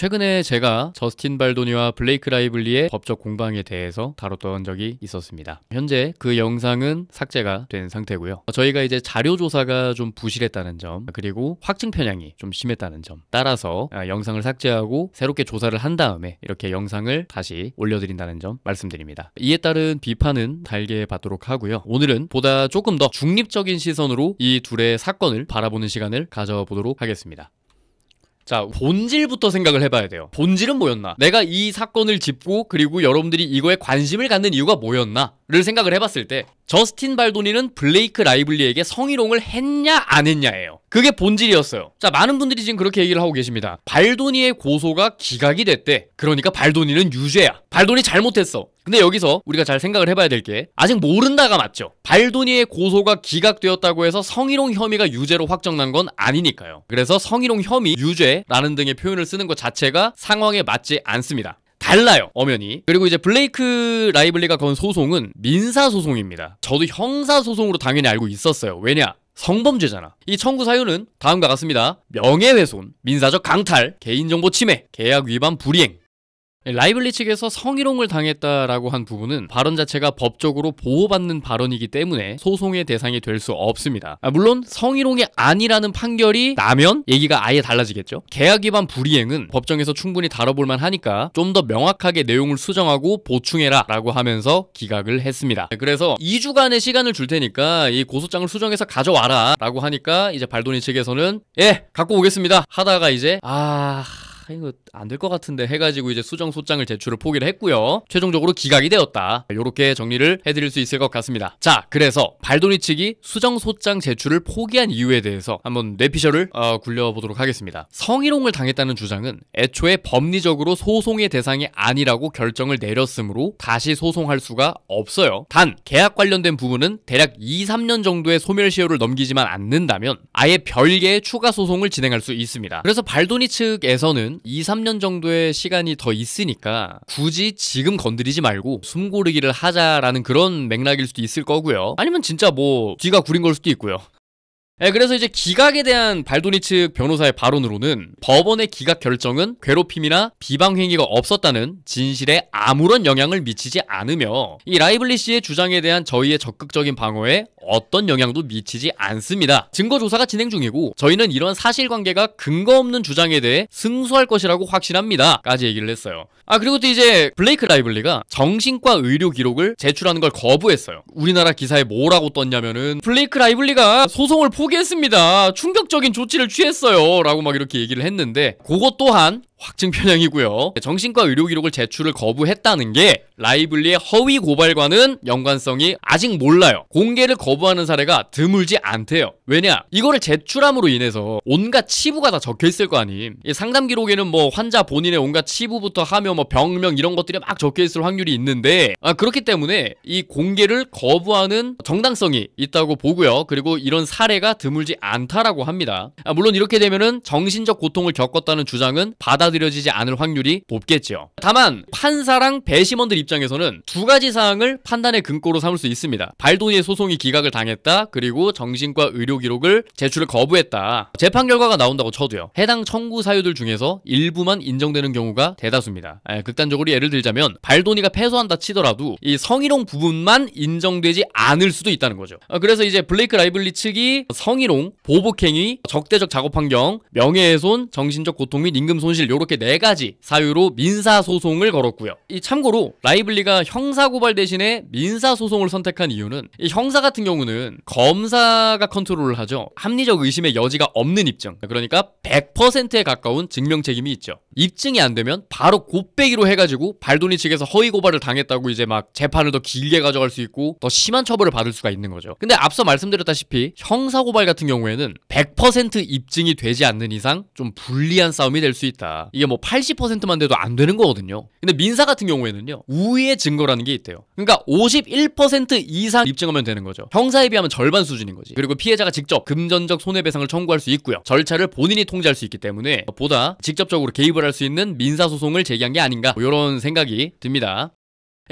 최근에 제가 저스틴 발도니와 블레이크 라이블리의 법적 공방에 대해서 다뤘던 적이 있었습니다. 현재 그 영상은 삭제가 된 상태고요. 저희가 이제 자료 조사가 좀 부실했다는 점, 그리고 확증 편향이 좀 심했다는 점 따라서 영상을 삭제하고 새롭게 조사를 한 다음에 이렇게 영상을 다시 올려드린다는 점 말씀드립니다. 이에 따른 비판은 달게 받도록 하고요. 오늘은 보다 조금 더 중립적인 시선으로 이 둘의 사건을 바라보는 시간을 가져보도록 하겠습니다. 자, 본질부터 생각을 해봐야 돼요. 본질은 뭐였나? 내가 이 사건을 짚고 그리고 여러분들이 이거에 관심을 갖는 이유가 뭐였나? 를 생각을 해봤을 때 저스틴 발도니는 블레이크 라이블리에게 성희롱을 했냐 안 했냐예요. 그게 본질이었어요. 자, 많은 분들이 지금 그렇게 얘기를 하고 계십니다. 발도니의 고소가 기각이 됐대. 그러니까 발도니는 유죄야. 발도니 잘못했어. 근데 여기서 우리가 잘 생각을 해봐야 될 게 아직 모른다가 맞죠. 발도니의 고소가 기각되었다고 해서 성희롱 혐의가 유죄로 확정난 건 아니니까요. 그래서 성희롱 혐의, 유죄라는 등의 표현을 쓰는 것 자체가 상황에 맞지 않습니다. 달라요, 엄연히. 그리고 이제 블레이크 라이블리가 건 소송은 민사소송입니다. 저도 형사소송으로 당연히 알고 있었어요. 왜냐? 성범죄잖아. 이 청구 사유는 다음과 같습니다. 명예훼손, 민사적 강탈, 개인정보 침해, 계약 위반 불이행. 라이블리 측에서 성희롱을 당했다라고 한 부분은 발언 자체가 법적으로 보호받는 발언이기 때문에 소송의 대상이 될 수 없습니다. 물론 성희롱이 아니라는 판결이 나면 얘기가 아예 달라지겠죠. 계약 위반 불이행은 법정에서 충분히 다뤄볼만 하니까 좀 더 명확하게 내용을 수정하고 보충해라 라고 하면서 기각을 했습니다. 그래서 2주간의 시간을 줄 테니까 이 고소장을 수정해서 가져와라 라고 하니까 이제 발도니 측에서는 예, 갖고 오겠습니다 하다가 이제 이거 안 될 것 같은데 해가지고 이제 수정 소장을 제출을 포기를 했고요. 최종적으로 기각이 되었다. 이렇게 정리를 해드릴 수 있을 것 같습니다. 자, 그래서 발도니 측이 수정 소장 제출을 포기한 이유에 대해서 한번 뇌피셜을 굴려보도록 하겠습니다. 성희롱을 당했다는 주장은 애초에 법리적으로 소송의 대상이 아니라고 결정을 내렸으므로 다시 소송할 수가 없어요. 단 계약 관련된 부분은 대략 2-3년 정도의 소멸시효를 넘기지만 않는다면 아예 별개의 추가 소송을 진행할 수 있습니다. 그래서 발도니 측에서는 2-3년 정도의 시간이 더 있으니까 굳이 지금 건드리지 말고 숨 고르기를 하자라는 그런 맥락일 수도 있을 거고요. 아니면 진짜 뭐 뒤가 구린 걸 수도 있고요. 그래서 이제 기각에 대한 발도니 측 변호사의 발언으로는 법원의 기각 결정은 괴롭힘이나 비방 행위가 없었다는 진실에 아무런 영향을 미치지 않으며 이 라이블리 씨의 주장에 대한 저희의 적극적인 방어에 어떤 영향도 미치지 않습니다. 증거 조사가 진행 중이고 저희는 이런 사실관계가 근거 없는 주장에 대해 승소할 것이라고 확신합니다 까지 얘기를 했어요. 그리고 또 이제 블레이크 라이블리가 정신과 의료 기록을 제출하는 걸 거부했어요. 우리나라 기사에 뭐라고 떴냐면은 블레이크 라이블리가 소송을 포기했습니다. 충격적인 조치를 취했어요 라고 막 이렇게 얘기를 했는데 그것 또한 확증 편향이고요. 정신과 의료 기록을 제출을 거부했다는 게 라이블리의 허위 고발과는 연관성이 아직 몰라요. 공개를 거부하는 사례가 드물지 않대요. 왜냐? 이거를 제출함으로 인해서 온갖 치부가 다 적혀있을 거 아님. 이 상담 기록에는 뭐 환자 본인의 온갖 치부부터 하며 뭐 병명 이런 것들이 막 적혀있을 확률이 있는데 그렇기 때문에 이 공개를 거부하는 정당성이 있다고 보고요. 그리고 이런 사례가 드물지 않다라고 합니다. 물론 이렇게 되면은 정신적 고통을 겪었다는 주장은 받아들여지지 않을 확률이 높겠죠. 다만 판사랑 배심원들 입장에서는 두 가지 사항을 판단의 근거로 삼을 수 있습니다. 발도니의 소송이 기각을 당했다. 그리고 정신과 의료 기록을 제출을 거부했다. 재판 결과가 나온다고 쳐도요. 해당 청구 사유들 중에서 일부만 인정되는 경우가 대다수입니다. 극단적으로 예를 들자면 발도니가 패소한다 치더라도 이 성희롱 부분만 인정되지 않을 수도 있다는 거죠. 그래서 이제 블레이크 라이블리 측이 성희롱, 보복행위, 적대적 작업 환경, 명예훼손, 정신적 고통 및 임금 손실 이렇게 4가지 사유로 민사소송을 걸었고요. 참고로 라이블리가 형사고발 대신에 민사소송을 선택한 이유는 이 형사 같은 경우는 검사가 컨트롤을 하죠. 합리적 의심의 여지가 없는 입증, 그러니까 100%에 가까운 증명 책임이 있죠. 입증이 안 되면 바로 곱빼기로 해가지고 발도니 측에서 허위 고발을 당했다고 이제 막 재판을 더 길게 가져갈 수 있고 더 심한 처벌을 받을 수가 있는 거죠. 근데 앞서 말씀드렸다시피 형사고발 같은 경우에는 100% 입증이 되지 않는 이상 좀 불리한 싸움이 될 수 있다. 이게 뭐 80%만 돼도 안 되는 거거든요. 근데 민사 같은 경우에는요, 우위의 증거라는 게 있대요. 그러니까 51% 이상 입증하면 되는 거죠. 형사에 비하면 절반 수준인 거지. 그리고 피해자가 직접 금전적 손해배상을 청구할 수 있고요. 절차를 본인이 통제할 수 있기 때문에 보다 직접적으로 개입을 할 수 있는 민사소송을 제기한 게 아닌가, 이런 생각이 듭니다.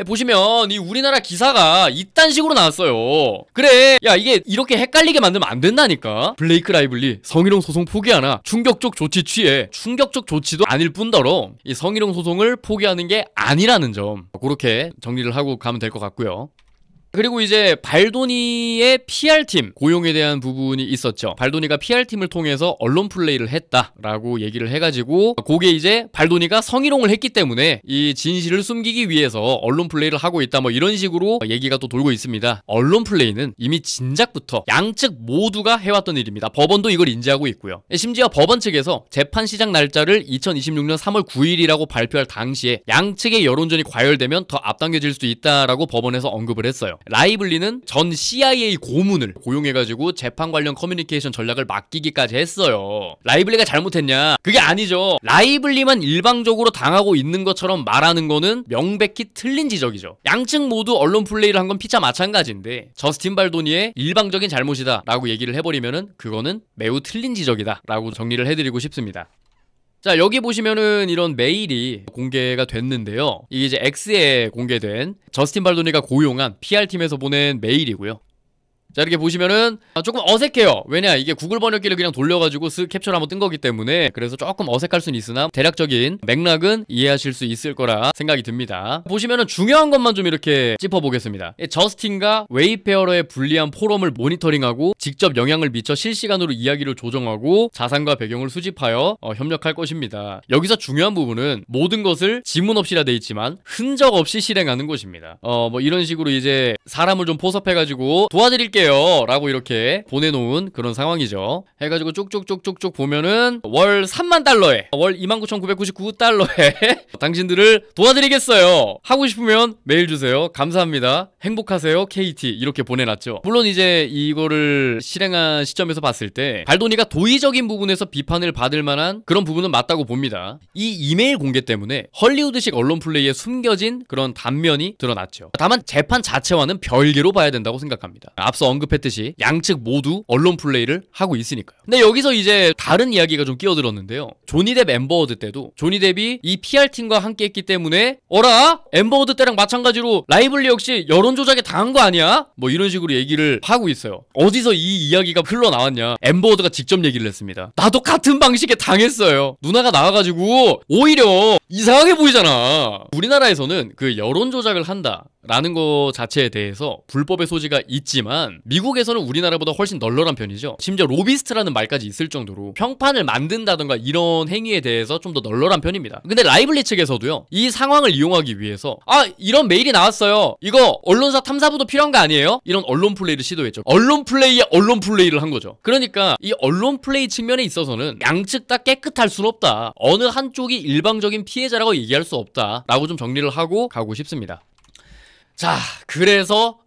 보시면 이 우리나라 기사가 이딴 식으로 나왔어요. 그래, 야 이게 이렇게 헷갈리게 만들면 안 된다니까. 블레이크 라이블리 성희롱 소송 포기하나 충격적 조치 취해. 충격적 조치도 아닐 뿐더러 이 성희롱 소송을 포기하는 게 아니라는 점, 그렇게 정리를 하고 가면 될 것 같고요. 그리고 이제 발도니의 PR팀 고용에 대한 부분이 있었죠. 발도니가 PR팀을 통해서 언론 플레이를 했다라고 얘기를 해가지고, 그게 이제 발도니가 성희롱을 했기 때문에 이 진실을 숨기기 위해서 언론 플레이를 하고 있다, 뭐 이런 식으로 얘기가 또 돌고 있습니다. 언론 플레이는 이미 진작부터 양측 모두가 해왔던 일입니다. 법원도 이걸 인지하고 있고요. 심지어 법원 측에서 재판 시작 날짜를 2026년 3월 9일이라고 발표할 당시에 양측의 여론전이 과열되면 더 앞당겨질 수도 있다라고 법원에서 언급을 했어요. 라이블리는 전 CIA 고문을 고용해가지고 재판 관련 커뮤니케이션 전략을 맡기기까지 했어요. 라이블리가 잘못했냐? 그게 아니죠. 라이블리만 일방적으로 당하고 있는 것처럼 말하는 거는 명백히 틀린 지적이죠. 양측 모두 언론 플레이를 한 건 피차 마찬가지인데 저스틴 발도니의 일방적인 잘못이다 라고 얘기를 해버리면은 그거는 매우 틀린 지적이다 라고 정리를 해드리고 싶습니다. 자, 여기 보시면은 이런 메일이 공개가 됐는데요. 이게 이제 X에 공개된 저스틴 발도니가 고용한 PR팀에서 보낸 메일이고요. 자, 이렇게 보시면은 조금 어색해요. 왜냐, 이게 구글 번역기를 그냥 돌려가지고 쓱 캡처를 한번 뜬 거기 때문에 그래서 조금 어색할 수는 있으나 대략적인 맥락은 이해하실 수 있을 거라 생각이 듭니다. 보시면은 중요한 것만 좀 이렇게 짚어보겠습니다. 저스틴과 웨이페어러의 불리한 포럼을 모니터링하고 직접 영향을 미쳐 실시간으로 이야기를 조정하고 자산과 배경을 수집하여 협력할 것입니다. 여기서 중요한 부분은 모든 것을 지문 없이라 돼 있지만 흔적 없이 실행하는 것입니다. 뭐 이런 식으로 이제 사람을 좀 포섭해가지고 도와드릴게요 라고 이렇게 보내놓은 그런 상황이죠. 해가지고 쭉쭉쭉쭉쭉 보면은 월 3만 달러에 월 29,999달러에 당신들을 도와드리겠어요. 하고 싶으면 메일 주세요. 감사합니다. 행복하세요. KT 이렇게 보내놨죠. 물론 이제 이거를 실행한 시점에서 봤을 때 발도니가 도의적인 부분에서 비판을 받을 만한 그런 부분은 맞다고 봅니다. 이 이메일 공개 때문에 헐리우드식 언론 플레이에 숨겨진 그런 단면이 드러났죠. 다만 재판 자체와는 별개로 봐야 된다고 생각합니다. 앞서 언급했듯이 양측 모두 언론 플레이를 하고 있으니까요. 근데 여기서 이제 다른 이야기가 좀 끼어들었는데요. 조니 뎁 앰버워드 때도 조니 뎁이 이 PR팀과 함께 했기 때문에 어라? 앰버워드 때랑 마찬가지로 라이블리 역시 여론 조작에 당한 거 아니야? 뭐 이런 식으로 얘기를 하고 있어요. 어디서 이 이야기가 흘러나왔냐? 앰버워드가 직접 얘기를 했습니다. 나도 같은 방식에 당했어요. 누나가 나와가지고 오히려 이상하게 보이잖아. 우리나라에서는 그 여론 조작을 한다 라는 거 자체에 대해서 불법의 소지가 있지만 미국에서는 우리나라보다 훨씬 널널한 편이죠. 심지어 로비스트라는 말까지 있을 정도로 평판을 만든다던가 이런 행위에 대해서 좀 더 널널한 편입니다. 근데 라이블리 측에서도요, 이 상황을 이용하기 위해서 이런 메일이 나왔어요. 이거 언론사 탐사부도 필요한 거 아니에요? 이런 언론 플레이를 시도했죠. 언론 플레이에 언론 플레이를 한 거죠. 그러니까 이 언론 플레이 측면에 있어서는 양측 다 깨끗할 순 없다. 어느 한쪽이 일방적인 피해자라고 얘기할 수 없다 라고 좀 정리를 하고 가고 싶습니다. 자, 그래서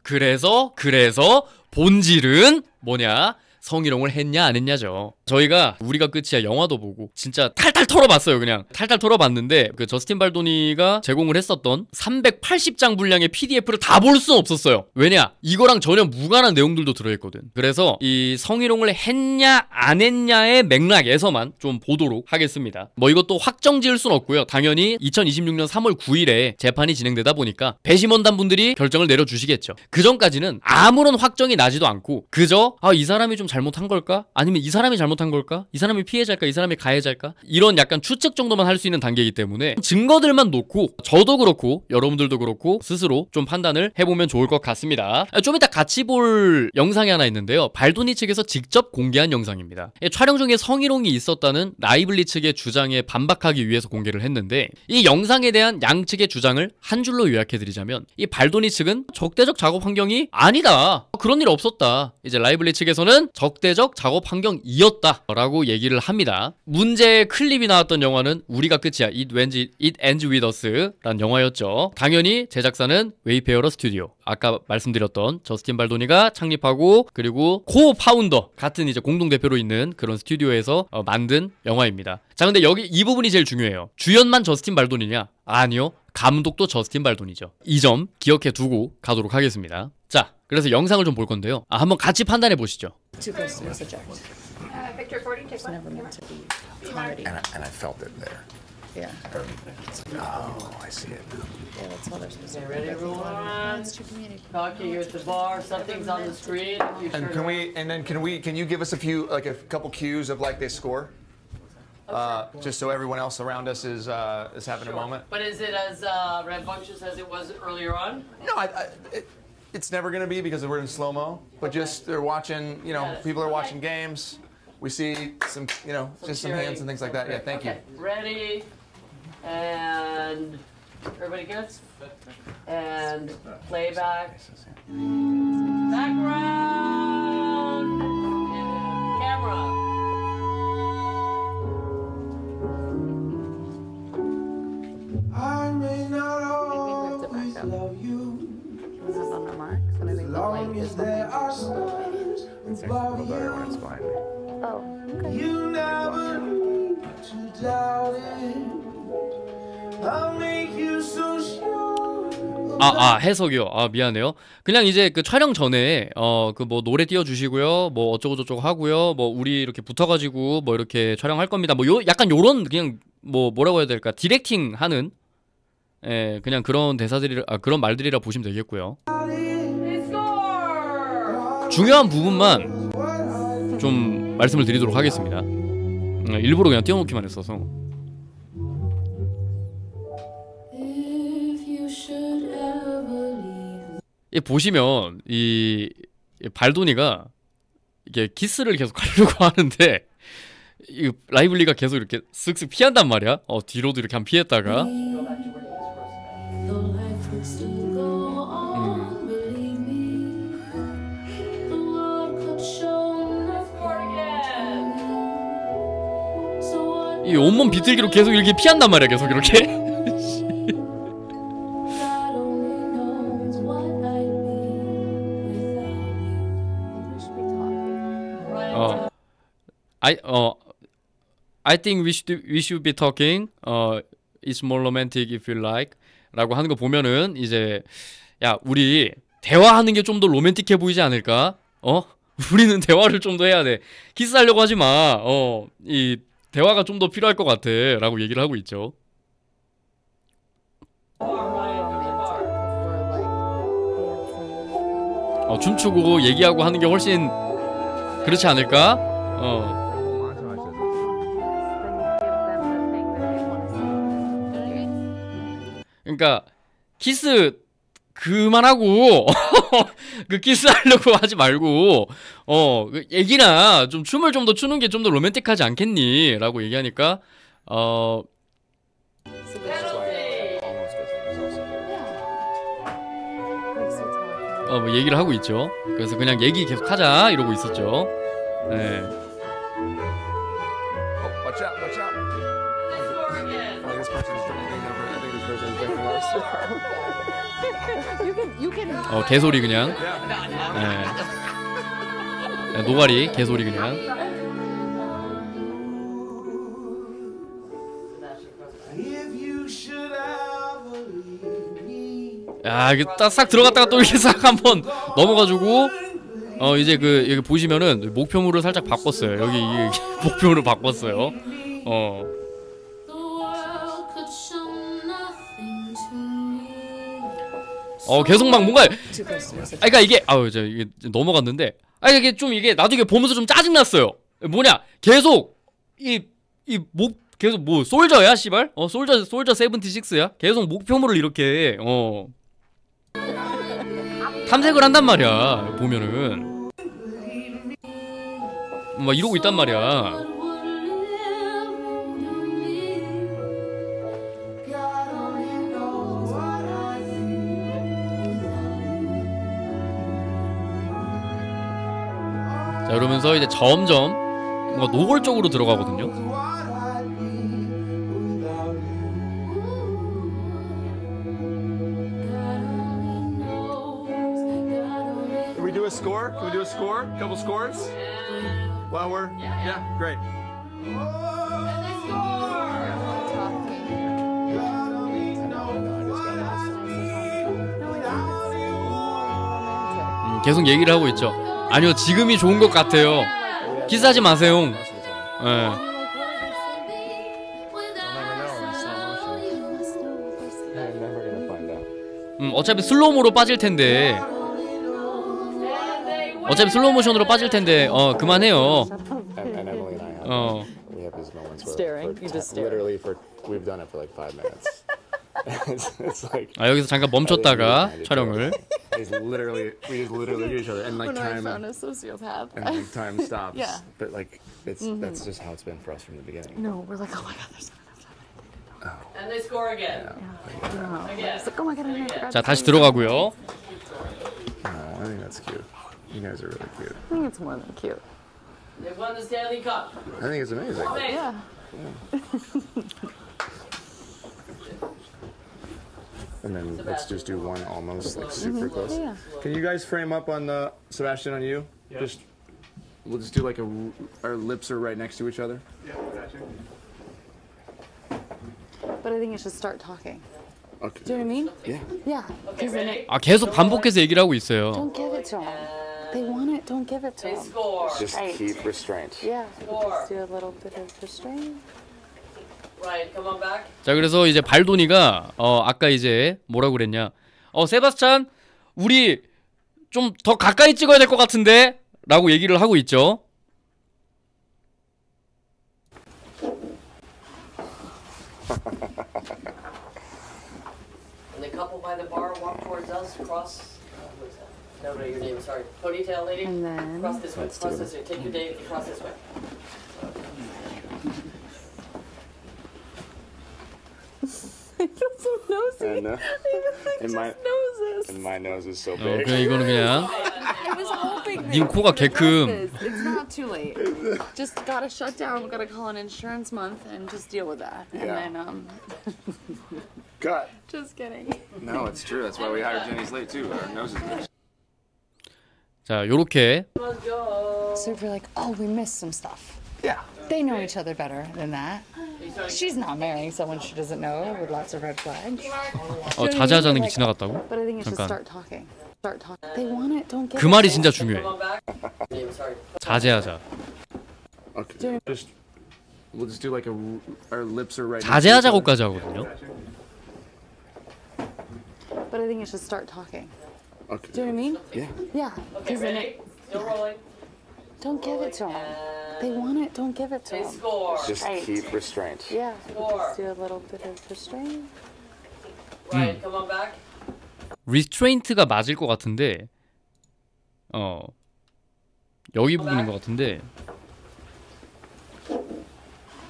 본질은 뭐냐? 성희롱을 했냐 안 했냐죠. 저희가 우리가 끝이야 영화도 보고 진짜 탈탈 털어봤어요. 그냥 탈탈 털어봤는데 그 저스틴 발도니가 제공을 했었던 380장 분량의 PDF를 다 볼 수는 없었어요. 왜냐? 이거랑 전혀 무관한 내용들도 들어있거든. 그래서 이 성희롱을 했냐 안 했냐의 맥락에서만 좀 보도록 하겠습니다. 뭐 이것도 확정 지을 순 없고요. 당연히 2026년 3월 9일에 재판이 진행되다 보니까 배심원단 분들이 결정을 내려주시겠죠. 그 전까지는 아무런 확정이 나지도 않고 그저 이 사람이 좀 잘못한 걸까? 아니면 이 사람이 잘못한 걸까? 이 사람이 피해자일까? 이 사람이 가해자일까? 이런 약간 추측 정도만 할 수 있는 단계이기 때문에 증거들만 놓고 저도 그렇고 여러분들도 그렇고 스스로 좀 판단을 해보면 좋을 것 같습니다. 좀 이따 같이 볼 영상이 하나 있는데요. 발도니 측에서 직접 공개한 영상입니다. 촬영 중에 성희롱이 있었다는 라이블리 측의 주장에 반박하기 위해서 공개를 했는데 이 영상에 대한 양측의 주장을 한 줄로 요약해드리자면 이 발도니 측은 적대적 작업 환경이 아니다. 그런 일 없었다. 이제 라이블리 측에서는 적대적 작업 환경이었다 라고 얘기를 합니다. 문제의 클립이 나왔던 영화는 우리가 끝이야 It Ends With Us 라는 영화였죠. 당연히 제작사는 웨이페어러 스튜디오, 아까 말씀드렸던 저스틴 발도니가 창립하고 그리고 코-파운더 같은 이제 공동대표로 있는 그런 스튜디오에서 만든 영화입니다. 자, 근데 여기 이 부분이 제일 중요해요. 주연만 저스틴 발도니냐? 아니요, 감독도 저스틴 발도니죠. 이 점 기억해 두고 가도록 하겠습니다. 자, 그래서 영상을 좀 볼 건데요. 한번 같이 판단해 보시죠. Victor, according to what? And I felt it there. Yeah. Oh, I see it. Yeah, that's all they're supposed to do. Ready, everyone? To communicate. Talking here at the bar. Something's on the screen. And can you give us a few, like a couple cues of like they score? Just so everyone else around us is having a moment. But is it as rambunctious as it was earlier on? No, it's never gonna be because we're in slow-mo. But just they're watching, you know, Yes. people are Okay. watching games. We see some, you know, just some hands and things like that. Yeah, thank you. Okay. Ready, and everybody good? And playback. Background. And camera. I may not have to back always up. love you, This is on the marks, and I think the long light as is there behind. are stars above you. Oh, okay. You never need to doubt it. I'll make you so sure. 해석이요. 미안해요. 그냥 이제 그 촬영 전에 그 뭐 노래 띄워주시고요, 뭐 어쩌고 저쩌고 하고요, 뭐 우리 이렇게 붙어가지고 뭐 이렇게 촬영할 겁니다. 뭐 약간 요런 그냥 뭐 뭐라고 해야 될까, 디렉팅 하는, 예, 그냥 그런 대사들이, 그런 말들이라 보시면 되겠고요. 중요한 부분만 좀 말씀을 드리도록 하겠습니다. 일부러 그냥 띄워놓기만 했어서. 이 보시면 이 발도니가 이게 키스를 계속 하려고 하는데 이 라이블리가 계속 이렇게 쓱쓱 피한단 말이야. 뒤로도 이렇게 한 피했다가. 이 온몸 비틀기로 계속 이렇게 피한단 말이야. 계속 이렇게. I think we should be talking. It's more romantic if you like. 라고 하는 거 보면은 이제 야, 우리 대화하는 게 좀 더 로맨틱해 보이지 않을까? 우리는 대화를 좀 더 해야 돼. 키스하려고 하지 마. 이 대화가 좀 더 필요할 것 같아. 라고 얘기를 하고 있죠. 춤추고 얘기하고 하는 게 훨씬 그렇지 않을까? 그러니까 키스 그만하고 그 키스하려고 하지 말고 그 얘기나 좀 춤을 좀 더 추는 게 좀 더 로맨틱하지 않겠니? 라고 얘기하니까 뭐 얘기를 하고 있죠. 그래서 그냥 얘기 계속 하자 이러고 있었죠. 네. Watch out, watch out. Oh, this person is drinking over. I think this person is drinking ours. You can. 개소리 그냥. 네. 노가리 개소리 그냥. 야, 이게 딱 싹 들어갔다가 또 이렇게 싹 한번 넘어가지고 이제 그 여기 보시면은 목표물을 살짝 바꿨어요. 여기 목표물을 바꿨어요. 계속 막 뭔가 그러니까 이게 이게 넘어갔는데 이게 좀 이게 나도 이게 보면서 좀 짜증 났어요. 뭐냐? 계속 계속 뭐 솔저야, 씨발? 솔저 76야? 계속 목표물을 이렇게 탐색을 한단 말이야. 보면은 막 이러고 있단 말이야. 자, 이러면서 이제 점점 뭔가 노골적으로 들어가거든요. Can we do a score? Can we do a score? Couple scores? While we're great. 계속 얘기를 하고 있죠. 아니요, 지금이 좋은 것 같아요. 키스하지 마세요. They're never gonna find out. 어차피 슬로우모로 빠질 텐데. 어차피 슬로우 모션으로 빠질 텐데. 그만해요. And Emily and I have. 어. We have these moments where Staring. You just stare. literally we've done it for like 5 minutes. it's like 여기서 잠깐 멈췄다가 촬영을. we just literally look at each other and like When I time found a sociopath. and like time stops. Yeah. But like that's just how it's been for us from the beginning. No, we're like, oh my god, there's not enough time. And they score again. No. It's like, oh my god, I forgot. 자, 다시 들어가고요. I think that's cute. You guys are really cute. I think it's more than cute. They've won the Stanley Cup. I think it's amazing. Hey, Yeah. And then let's just do one almost like super close. Yeah. Can you guys frame up on Sebastian on you? Yeah. We'll just do like our lips are right next to each other. But I think you should start talking. Okay. Do you know what I mean? Yeah. Yeah. Because then it, 계속 반복해서 얘기를 하고 있어요. don't give it to them. They want it. Don't give it to they them. score. Just Right. keep restraint. Yeah. Score. Just do a little bit of restraint. Right, come on back. 자, 그래서 이제 발도니가 아까 이제 뭐라고 그랬냐? 세바스찬, 우리 좀 더 가까이 찍어야 될 것 같은데? 라고 얘기를 하고 있죠. And the couple by the bar walk towards us, cross. What is that? No, your name, sorry. Ponytail lady. And then Cross this way, cross this way. Take your day, cross this way. I feel so nosy. And, I even and my just noses. and my nose is so 그냥 big. 이거는 그냥 I was hoping that 님 코가 you would address 개큼. this. It's not too late. Just gotta shut down. We gotta call an insurance month and just deal with that. And Yeah. then Cut. just kidding. No, it's true. That's why we hired Jenny Slate too. Our noses. 자, 요렇게 Let's go. So if you're like, oh, we missed some stuff. Yeah. They know each other better than that. She's not marrying someone she doesn't know with lots of red flags. 자제하자는 게 지나갔다고? But I think you should 잠깐. start talking. Start talking. They want it. Don't give 그 it 말이 to 진짜 them. 중요해. Come on back. Name, sorry. 자제하자. Okay. We'll just do like our lips are right. 자제하자고까지 하거든요. But I think you should start talking. Okay. Do you know what I mean? Yeah. Yeah. Okay, Because then ready? it, Still rolling. don't give it to them. They want it. Don't give it to They them. score. Just Right. keep restraint. Yeah. Score. Just do a little bit of restraint. Right, come on back. 리스트레인트가 맞을 것 같은데 여기 부분인 것 같은데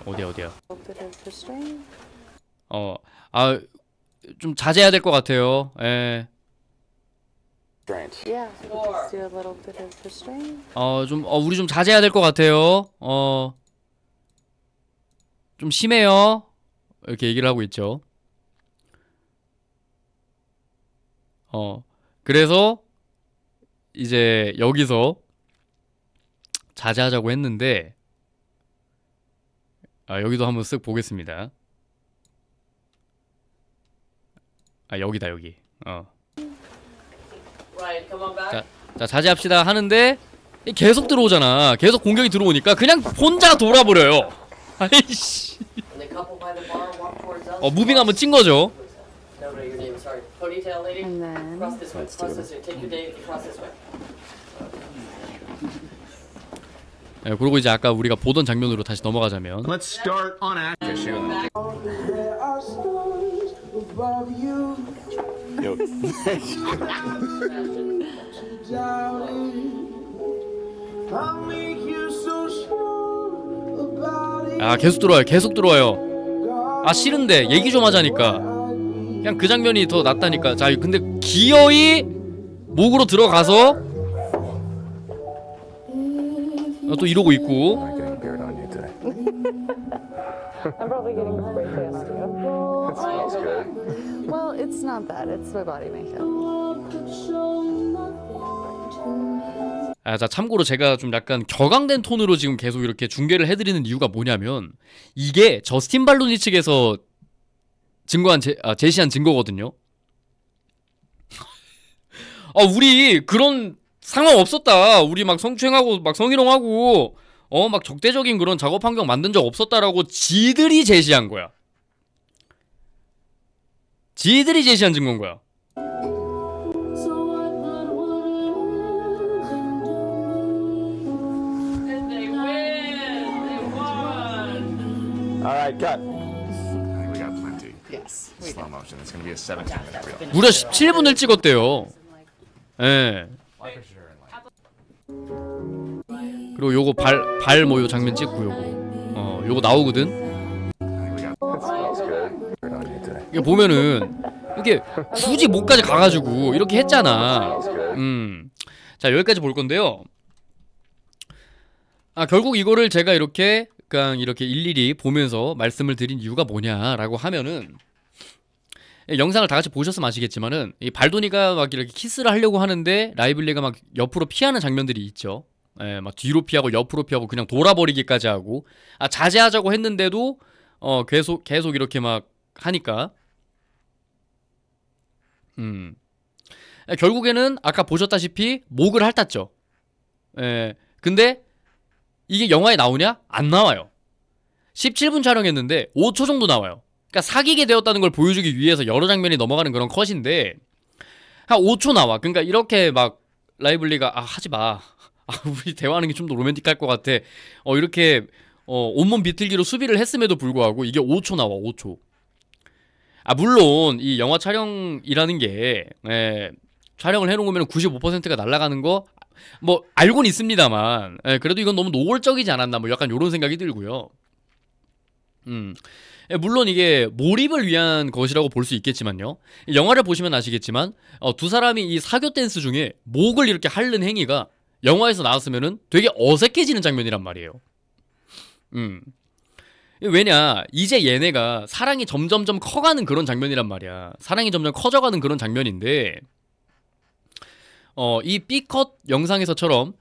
어디야 A little bit of restraint. 좀 자제해야 될 것 같아요. 예. Restraint. Yeah. Score. Just do a little bit of restraint. 우리 좀 자제해야 될 것 같아요. 좀 심해요. 이렇게 얘기를 하고 있죠. 그래서 이제 여기서 자제하자고 했는데 여기도 한번 쓱 보겠습니다. 여기다 여기. Right, come on back. 자, 자제합시다 하는데 계속 들어오잖아. 계속 공격이 들어오니까 그냥 혼자 돌아버려요. 아이씨. And the couple by the bar walk towards us. 무빙 한번 찐 거죠. No, your name, sorry. Ponytail lady. And then Cross this way, cross this way. Take your day, cross this way. 그리고 이제 아까 우리가 보던 장면으로 다시 넘어가자면 Let's start on action. There are stars above you, Yo. darling. I'll make you so sure about it. 계속 들어와요. 계속 들어와요. 싫은데 얘기 좀 하자니까. 그냥 그 장면이 더 낫다니까. 자, 근데 기어이 목으로 들어가서 또 이러고 있고. I'm getting beard on you today. I'm probably getting spray tan on you. It smells good. Well, it's not bad. It's my body makeup. 자, 참고로 제가 좀 약간 격앙된 톤으로 지금 계속 이렇게 중계를 해드리는 이유가 뭐냐면 이게 저스틴 발로니 측에서 제시한 증거거든요. 우리 그런 상황 없었다. 우리 막 성추행하고 막 성희롱하고 막 적대적인 그런 작업 환경 만든 적 없었다라고 지들이 제시한 거야. 지들이 제시한 증거인 거야. And they win. They won. All right, cut. I think we got plenty. Yes. Slow motion. It's going to be a 17-minute reel. 무려 17분을 찍었대요. 예. 그리고 요거 발 뭐 요 장면 찍고 요거 나오거든. 이게 보면은 이게 굳이 목까지 가가지고 이렇게 했잖아. 자, 여기까지 볼 건데요. 결국 이거를 제가 이렇게 그냥 이렇게 일일이 보면서 말씀을 드린 이유가 뭐냐라고 하면은, 영상을 다 같이 보셨으면 아시겠지만은 이 발도니가 막 이렇게 키스를 하려고 하는데 라이블리가 막 옆으로 피하는 장면들이 있죠. 예, 막 뒤로 피하고 옆으로 피하고 그냥 돌아버리기까지 하고, 자제하자고 했는데도 계속 이렇게 막 하니까, 결국에는 아까 보셨다시피 목을 핥았죠. 예, 근데 이게 영화에 나오냐? 안 나와요. 17분 촬영했는데 5초 정도 나와요. 그러니까 사귀게 되었다는 걸 보여주기 위해서 여러 장면이 넘어가는 그런 컷인데 한 5초 나와. 그러니까 이렇게 막 라이블리가 하지마, 우리 대화하는 게 좀 더 로맨틱할 것 같아, 이렇게 온몸 비틀기로 수비를 했음에도 불구하고 이게 5초 나와. 5초. 물론 이 영화 촬영이라는 게 촬영을 해놓으면 95%가 날아가는 거 뭐 알고는 있습니다만, 그래도 이건 너무 노골적이지 않았나, 뭐 약간 요런 생각이 들고요. 물론 이게 몰입을 위한 것이라고 볼 수 있겠지만요, 영화를 보시면 아시겠지만 두 사람이 이 사교 댄스 중에 목을 이렇게 핥는 행위가 영화에서 나왔으면은 되게 어색해지는 장면이란 말이에요. 왜냐, 이제 얘네가 사랑이 점점점 커가는 그런 장면이란 말이야. 사랑이 점점 커져가는 그런 장면인데, 이 B컷 영상에서처럼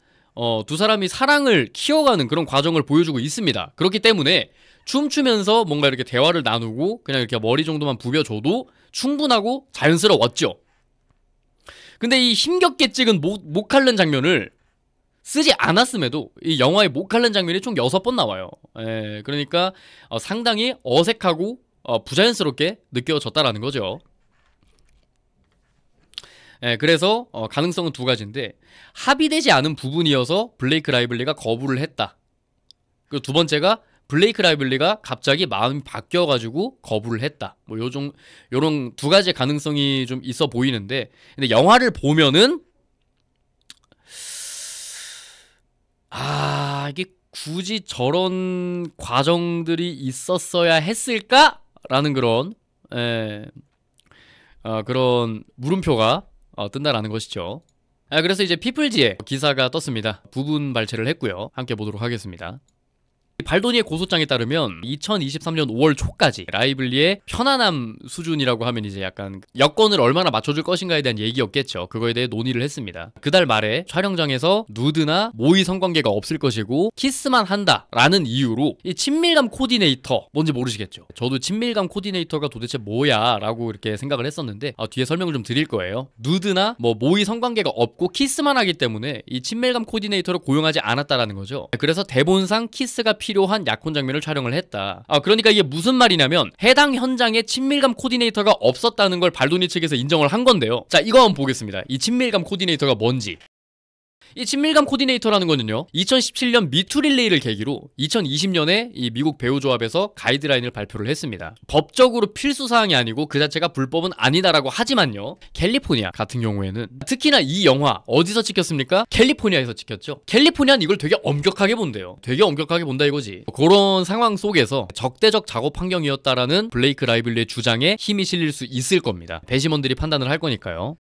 두 사람이 사랑을 키워가는 그런 과정을 보여주고 있습니다. 그렇기 때문에 춤추면서 뭔가 이렇게 대화를 나누고 그냥 이렇게 머리 정도만 부벼줘도 충분하고 자연스러웠죠. 근데 이 힘겹게 찍은 목 핥는 장면을 쓰지 않았음에도 이 영화에 목 핥는 장면이 총 6번 나와요. 그러니까 상당히 어색하고 부자연스럽게 느껴졌다라는 거죠. 그래서 가능성은 두 가지인데, 합의되지 않은 부분이어서 블레이크 라이블리가 거부를 했다. 그리고 두 번째가 블레이크 라이블리가 갑자기 마음이 바뀌어가지고 거부를 했다. 뭐 요런 두 가지 가능성이 좀 있어 보이는데, 근데 영화를 보면은 이게 굳이 저런 과정들이 있었어야 했을까라는 그런 그런 물음표가 뜬다라는 것이죠. 그래서 이제 피플지에 기사가 떴습니다. 부분 발췌를 했고요. 함께 보도록 하겠습니다. 발도니의 고소장에 따르면 2023년 5월 초까지 라이블리의 편안함 수준이라고 하면 이제 약간 여건을 얼마나 맞춰줄 것인가에 대한 얘기였겠죠. 그거에 대해 논의를 했습니다. 그달 말에 촬영장에서 누드나 모의 성관계가 없을 것이고 키스만 한다라는 이유로 이 친밀감 코디네이터, 뭔지 모르시겠죠. 저도 친밀감 코디네이터가 도대체 뭐야 라고 이렇게 생각을 했었는데 뒤에 설명을 좀 드릴 거예요. 누드나 뭐 모의 성관계가 없고 키스만 하기 때문에 이 친밀감 코디네이터를 고용하지 않았다라는 거죠. 그래서 대본상 키스가 필요한 약혼 장면을 촬영을 했다. 그러니까 이게 무슨 말이냐면 해당 현장에 친밀감 코디네이터가 없었다는 걸 발도니 측에서 인정을 한 건데요. 자, 이거 한번 보겠습니다. 이 친밀감 코디네이터가 뭔지. 이 친밀감 코디네이터라는 거는요, 2017년 미투 릴레이를 계기로 2020년에 이 미국 배우조합에서 가이드라인을 발표를 했습니다. 법적으로 필수사항이 아니고 그 자체가 불법은 아니다라고 하지만요, 캘리포니아 같은 경우에는, 특히나 이 영화 어디서 찍혔습니까? 캘리포니아에서 찍혔죠. 캘리포니아는 이걸 되게 엄격하게 본대요. 되게 엄격하게 본다 이거지. 그런 상황 속에서 적대적 작업 환경이었다라는 블레이크 라이블리의 주장에 힘이 실릴 수 있을 겁니다. 배심원들이 판단을 할 거니까요.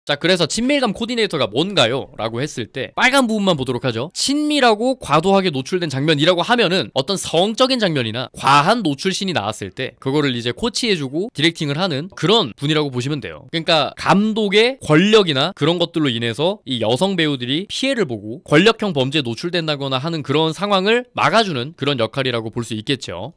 자, 그래서 친밀감 코디네이터가 뭔가요? 라고 했을 때 빨간 부분만 보도록 하죠. 친밀하고 과도하게 노출된 장면이라고 하면은 어떤 성적인 장면이나 과한 노출신이 나왔을 때 그거를 이제 코치해주고 디렉팅을 하는 그런 분이라고 보시면 돼요. 그러니까 감독의 권력이나 그런 것들로 인해서 이 여성 배우들이 피해를 보고 권력형 범죄에 노출된다거나 하는 그런 상황을 막아주는 그런 역할이라고 볼 수 있겠죠.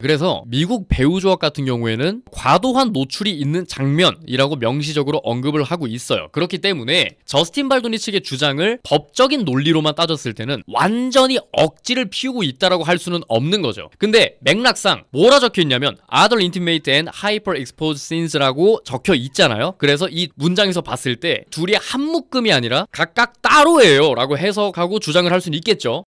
그래서 미국 배우 조합 같은 경우에는 과도한 노출이 있는 장면이라고 명시적으로 언급을 하고 있어요. 그렇기 때문에 저스틴 발도니 측의 주장을 법적인 논리로만 따졌을 때는 완전히 억지를 피우고 있다라고 할 수는 없는 거죠. 근데 맥락상 뭐라 적혀 있냐면 Other intimate and hyper exposed scenes라고 적혀 있잖아요. 그래서 이 문장에서 봤을 때 둘이 한 묶음이 아니라 각각 따로예요 라고 해석하고 주장을 할 수는 있겠죠.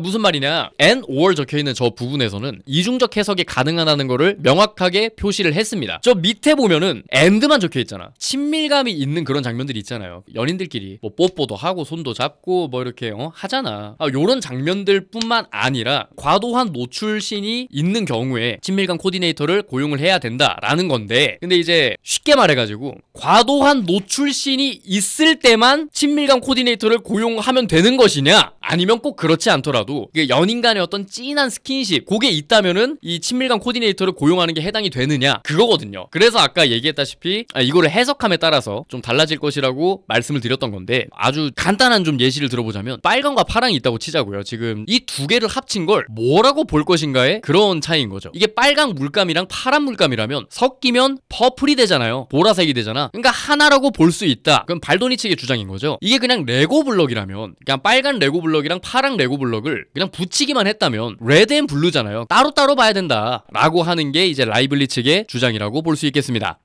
무슨 말이냐, and or 적혀있는 저 부분에서는 이중적 해석이 가능하다는 거를 명확하게 표시를 했습니다. 저 밑에 보면은 and만 적혀있잖아. 친밀감이 있는 그런 장면들이 있잖아요. 연인들끼리 뭐 뽀뽀도 하고 손도 잡고 뭐 이렇게 하잖아. 요런 장면들 뿐만 아니라 과도한 노출신이 있는 경우에 친밀감 코디네이터를 고용을 해야 된다라는 건데, 근데 이제 쉽게 말해가지고 과도한 노출신이 있을 때만 친밀감 코디네이터를 고용하면 되는 것이냐, 아니면 꼭 그렇지 않더라도 연인 간의 어떤 찐한 스킨십 그게 있다면은 이 친밀감 코디네이터를 고용하는 게 해당이 되느냐, 그거거든요. 그래서 아까 얘기했다시피 이거를 해석함에 따라서 좀 달라질 것이라고 말씀을 드렸던 건데, 아주 간단한 좀 예시를 들어보자면 빨강과 파랑이 있다고 치자고요. 지금 이 두 개를 합친 걸 뭐라고 볼 것인가의 그런 차이인 거죠. 이게 빨강 물감이랑 파란 물감이라면 섞이면 퍼플이 되잖아요. 보라색이 되잖아. 그러니까 하나라고 볼 수 있다. 그럼 발도니 측의 주장인 거죠. 이게 그냥 레고 블럭이라면, 그냥 빨간 레고 블럭이랑 파랑 레고 블럭을 그냥 붙이기만 했다면 레드 앤 블루잖아요. 따로따로 봐야 된다 라고 하는 게 이제 라이블리 측의 주장이라고 볼 수 있겠습니다.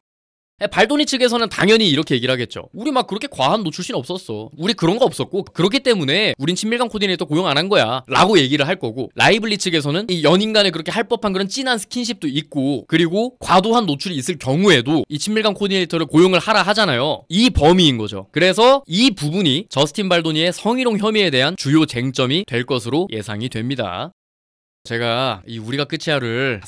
발도니 측에서는 당연히 이렇게 얘기를 하겠죠. 우리 막 그렇게 과한 노출신 없었어. 우리 그런 거 없었고, 그렇기 때문에 우린 친밀감 코디네이터 고용 안 한 거야 라고 얘기를 할 거고, 라이블리 측에서는 이 연인 간에 그렇게 할 법한 그런 찐한 스킨십도 있고, 그리고 과도한 노출이 있을 경우에도 이 친밀감 코디네이터를 고용을 하라 하잖아요. 이 범위인 거죠. 그래서 이 부분이 저스틴 발도니의 성희롱 혐의에 대한 주요 쟁점이 될 것으로 예상이 됩니다. 제가 이 우리가 끝이야를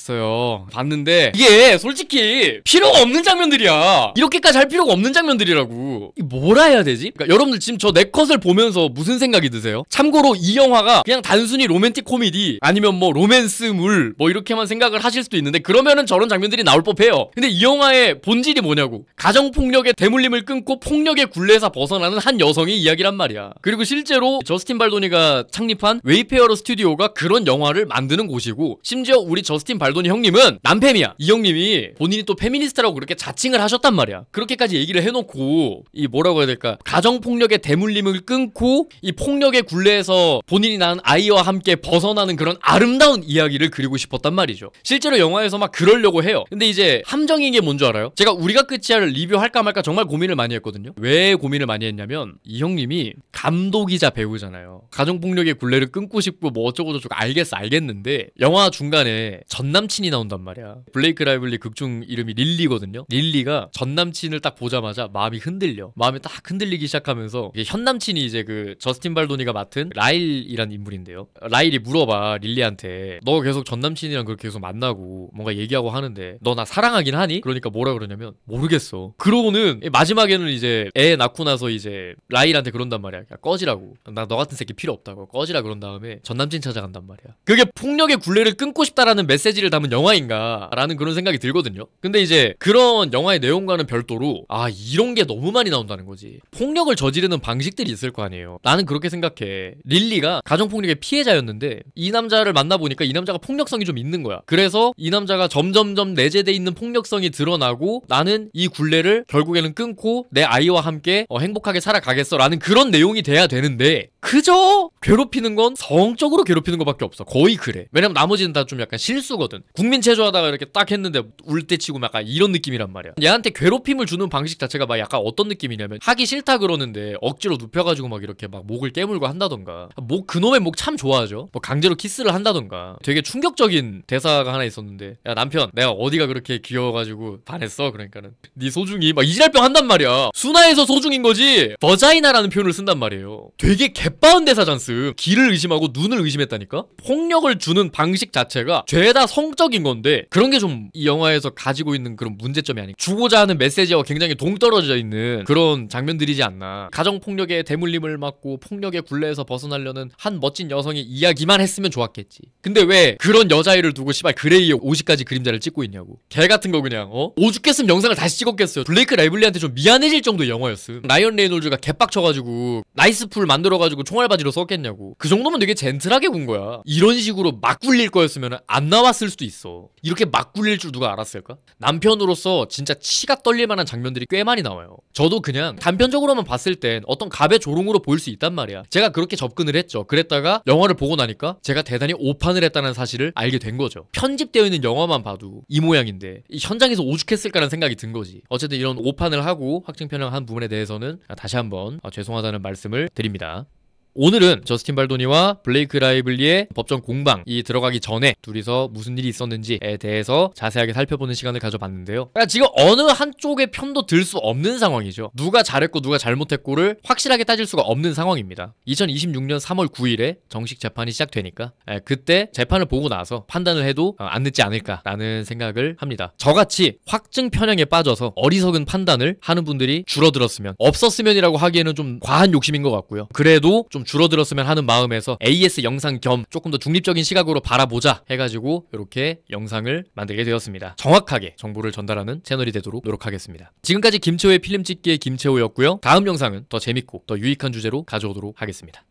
봤는데 이게 솔직히 필요가 없는 장면들이야. 이렇게까지 할 필요가 없는 장면들이라고. 뭐라 해야 되지? 그러니까 여러분들 지금 저 네 컷을 보면서 무슨 생각이 드세요? 참고로 이 영화가 그냥 단순히 로맨틱 코미디 아니면 뭐 로맨스물 뭐 이렇게만 생각을 하실 수도 있는데, 그러면은 저런 장면들이 나올 법해요. 근데 이 영화의 본질이 뭐냐고. 가정폭력의 대물림을 끊고 폭력의 굴레에서 벗어나는 한 여성의 이야기란 말이야. 그리고 실제로 저스틴 발도니가 창립한 웨이페어러 스튜디오가 그런 영화를 만드는 곳이고, 심지어 우리 저스틴 발도니 형님은 남팸이야. 이 형님이 본인이 또 페미니스트라고 그렇게 자칭을 하셨단 말이야. 그렇게까지 얘기를 해놓고 이 뭐라고 해야 될까, 가정폭력의 대물림을 끊고 이 폭력의 굴레에서 본인이 낳은 아이와 함께 벗어나는 그런 아름다운 이야기를 그리고 싶었단 말이죠. 실제로 영화에서 막 그러려고 해요. 근데 이제 함정인 게 뭔지 알아요? 제가 우리가 끝이야를 리뷰할까 말까 정말 고민을 많이 했거든요. 왜 고민을 많이 했냐면, 이 형님이 감독이자 배우잖아요. 가정폭력의 굴레를 끊고 싶고 뭐 어쩌고저쩌고 알겠는데 영화 중간에 전남친이 나온단 말이야. 블레이크 라이블리 극중 이름이 릴리거든요. 릴리가 전남친을 딱 보자마자 마음이 흔들려. 마음이 딱 흔들리기 시작하면서, 이게 현남친이 이제 그 저스틴 발도니가 맡은 라일이란 인물인데요. 라일이 물어봐 릴리한테, 너 계속 전남친이랑 그렇게 계속 만나고 뭔가 얘기하고 하는데 너 나 사랑하긴 하니? 그러니까 뭐라 그러냐면 모르겠어. 그러고는 마지막에는 이제 애 낳고 나서 이제 라일한테 그런단 말이야. 야, 꺼지라고. 나 너 같은 새끼 필요 없다고. 꺼지라 그런 다음에 전남친 찾아간단 말이야. 그게 폭력의 굴레를 끊고 싶다라는 메시지를 담은 영화인가 라는 그런 생각이 들거든요. 근데 이제 그런 영화의 내용과는 별도로 이런 게 너무 많이 나온다는 거지. 폭력을 저지르는 방식들이 있을 거 아니에요. 나는 그렇게 생각해. 릴리가 가정폭력의 피해자였는데 이 남자를 만나보니까 이 남자가 폭력성이 좀 있는 거야. 그래서 이 남자가 점점점 내재돼 있는 폭력성이 드러나고, 나는 이 굴레를 결국에는 끊고 내 아이와 함께 행복하게 살아가겠어 라는 그런 내용이 돼야 되는데, 그저 괴롭히는 건 성적으로 괴롭히는 것밖에 없어. 거의 그래. 왜냐면 나머지는 다 좀 약간 실수거든. 국민 체조하다가 이렇게 딱 했는데 울 때 치고 약간 이런 느낌이란 말이야. 얘한테 괴롭힘을 주는 방식 자체가 막 약간 어떤 느낌이냐면, 하기 싫다 그러는데 억지로 눕혀가지고 막 이렇게 막 목을 깨물고 한다던가, 그놈의 목 참 좋아하죠. 뭐 강제로 키스를 한다던가. 되게 충격적인 대사가 하나 있었는데, 야 남편 내가 어디가 그렇게 귀여워가지고 반했어? 그러니까는 네 소중이 막 이지랄병 한단 말이야. 순화해서 소중인 거지 버자이나라는 표현을 쓴단 말이에요. 되게 개빠은 대사잖스. 귀를 의심하고 눈을 의심했다니까. 폭력을 주는 방식 자체가 죄다 성적인 건데, 그런 게 좀 이 영화에서 가지고 있는 그런 문제점이 아닌가. 주고자 하는 메시지와 굉장히 동떨어져 있는 그런 장면들이지 않나. 가정폭력의 대물림을 막고 폭력의 굴레에서 벗어나려는 한 멋진 여성의 이야기만 했으면 좋았겠지. 근데 왜 그런 여자애를 두고 씨발 그레이의 50가지 그림자를 찍고 있냐고. 개 같은 거 그냥 오죽했으면 영상을 다시 찍었겠어요. 블레이크 라이블리한테 좀 미안해질 정도의 영화였음. 라이언 레이놀즈가 개빡쳐가지고 나이스풀 만들어가지고 총알바지로 썼겠냐고. 그 정도면 되게 젠틀하게 군 거야. 이런 식으로 진짜로 막 굴릴 거였으면 안 나왔을 수도 있어. 이렇게 막 굴릴 줄 누가 알았을까? 남편으로서 진짜 치가 떨릴 만한 장면들이 꽤 많이 나와요. 저도 그냥 단편적으로만 봤을 땐 어떤 갑의 조롱으로 보일 수 있단 말이야. 제가 그렇게 접근을 했죠. 그랬다가 영화를 보고 나니까 제가 대단히 오판을 했다는 사실을 알게 된 거죠. 편집되어 있는 영화만 봐도 이 모양인데 이 현장에서 오죽했을까라는 생각이 든 거지. 어쨌든 이런 오판을 하고 확증 편향한 부분에 대해서는 다시 한번 죄송하다는 말씀을 드립니다. 오늘은 저스틴 발도니와 블레이크 라이블리의 법정 공방이 들어가기 전에 둘이서 무슨 일이 있었는지에 대해서 자세하게 살펴보는 시간을 가져봤는데요. 그러니까 지금 어느 한쪽의 편도 들 수 없는 상황이죠. 누가 잘했고 누가 잘못했고를 확실하게 따질 수가 없는 상황입니다. 2026년 3월 9일에 정식 재판이 시작되니까 그때 재판을 보고 나서 판단을 해도 안 늦지 않을까라는 생각을 합니다. 저같이 확증 편향에 빠져서 어리석은 판단을 하는 분들이 줄어들었으면, 없었으면이라고 하기에는 좀 과한 욕심인 것 같고요. 그래도 좀 줄어들었으면 하는 마음에서 AS 영상 겸 조금 더 중립적인 시각으로 바라보자 해가지고 이렇게 영상을 만들게 되었습니다. 정확하게 정보를 전달하는 채널이 되도록 노력하겠습니다. 지금까지 김채호의 필름 찍기의 김채호였고요. 다음 영상은 더 재밌고 더 유익한 주제로 가져오도록 하겠습니다.